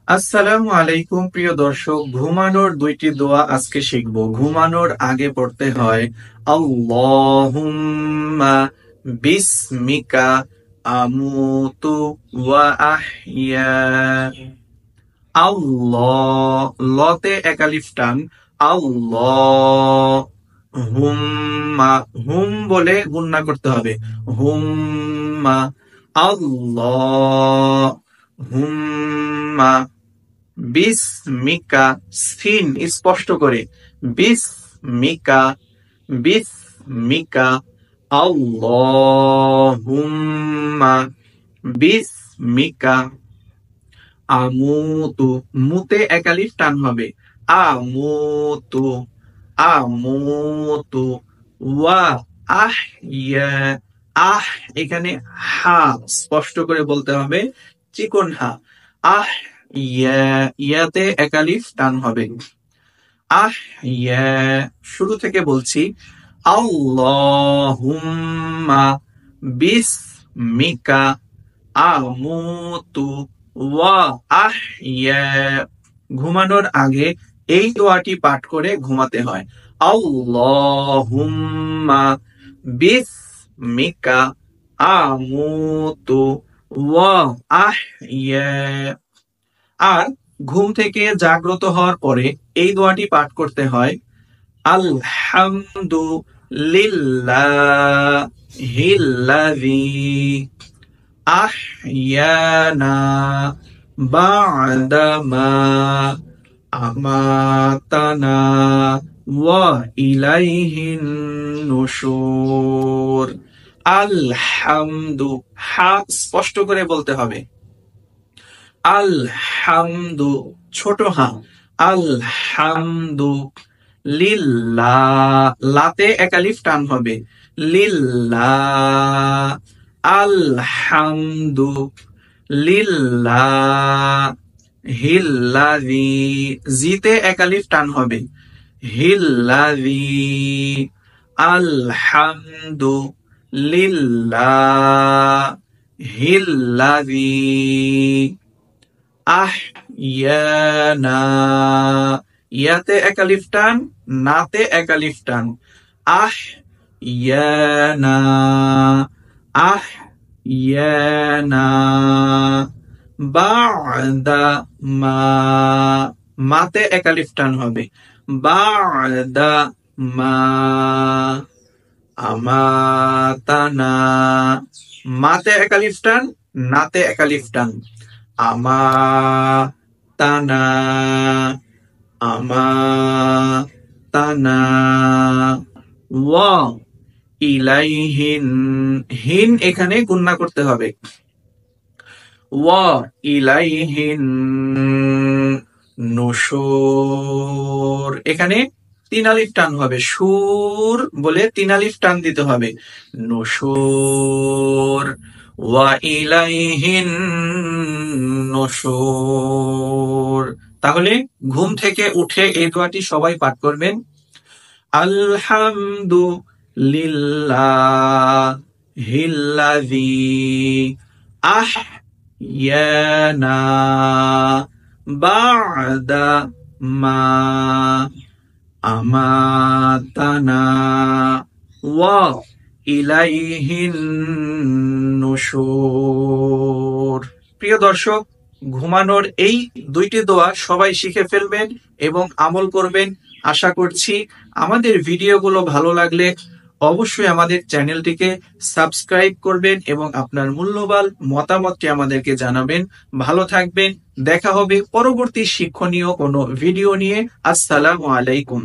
আসসালামু আলাইকুম প্রিয় দর্শক, ঘুমানোর দুইটি দোয়া আজকে শিখব। ঘুমানোর আগে পড়তে হয় আল্লাহুম্মা বিসমিকা আমুতু ওয়া আহইয়া। আল্লাহ, লতে একালিফ টান। আল্লাহ হুম্মা, হুম বলে গুন্না করতে হবে। হুম্মা, আল্লাহ হুম্মা বিসমিকা, সিন স্পষ্ট করে, বিসমিকা বিসমিকা আল্লাহুম্মা বিসমিকা আমুতু, মুতে একালিফ টান হবে। আমুতু আমুতু ওয়া আহইয়া। আহ, এখানে হা স্পষ্ট করে বলতে হবে, চিকন হা। আহ ইয়া, ইয়াতে একালিফ টান হবে। আহ ইয়া, শুরু থেকে বলছি। আল্লাহুম্মা বিসমিকা আমুতু ওয়া আহইয়া। ঘুমানোর আগে এই দোয়াটি পাঠ করে ঘুমাতে হয়। আল্লাহুম্মা বিসমিকা আমুতু ওয়া আহইয়া। আর ঘুম থেকে জাগ্রত হওয়ার পরে এই দোয়াটি পাঠ করতে হয়। আলহামদুলিল্লাহিল্লাযী আহইয়ানা বা'দামা আমাতানা ওয়া ইলাইহিন নুশুর। আলহামদু, হা স্পষ্ট করে বলতে হবে। আলহামদু, ছোট হা। আলহামদু লিল্লাহ, লাতে একালিফ টান হবে। লিল্লাহ, আলহামদু লিল্লাহ হিল্লাযী, জিতে একালিফ টান হবে। হিল্লাযী, আলহামদু লিল্লাহ হিল্লাযী আহইয়ানা, ইয়াতে একালিফ টান, নাতে একালিফ টান। আহইয়ানা আহইয়ানা বা'দামা, মাতে একালিফ টান হবে। বা'দামা আমাতানা, মাতে একালিফ টান, নাতে একালিফ টান। আমাতানা আমাতানা ওয়া ইলাইহিন, হিন এখানে গুন্না করতে হবে। ওয়া ইলাইহিন নুশুর, এখানে তিন আলিফ টান হবে। সুর বলে তিন আলিফ টান দিতে হবে। নুশুর, ওয়া ইলাইহিন নুশুর। তাহলে ঘুম থেকে উঠে এই দোয়াটি সবাই পাঠ করবেন। আলহামদুলিল্লাহিল্লাযী আহইয়ানা বা'দামা আমাতানা ওয়া ইলাইহিন নুশুর। প্রিয় দর্শক, ঘুমানোর এই দুইটি দোয়া সবাই শিখে ফেলবেন এবং আমল করবেন। আশা করছি আমাদের ভিডিওগুলো ভালো লাগলে অবশ্যই আমাদের চ্যানেলটিকে সাবস্ক্রাইব করবেন এবং আপনার মূল্যবান মতামতটি আমাদেরকে জানাবেন। ভালো থাকবেন, দেখা হবে পরবর্তী শিক্ষণীয় কোনো ভিডিও নিয়ে। আসসালামু আলাইকুম।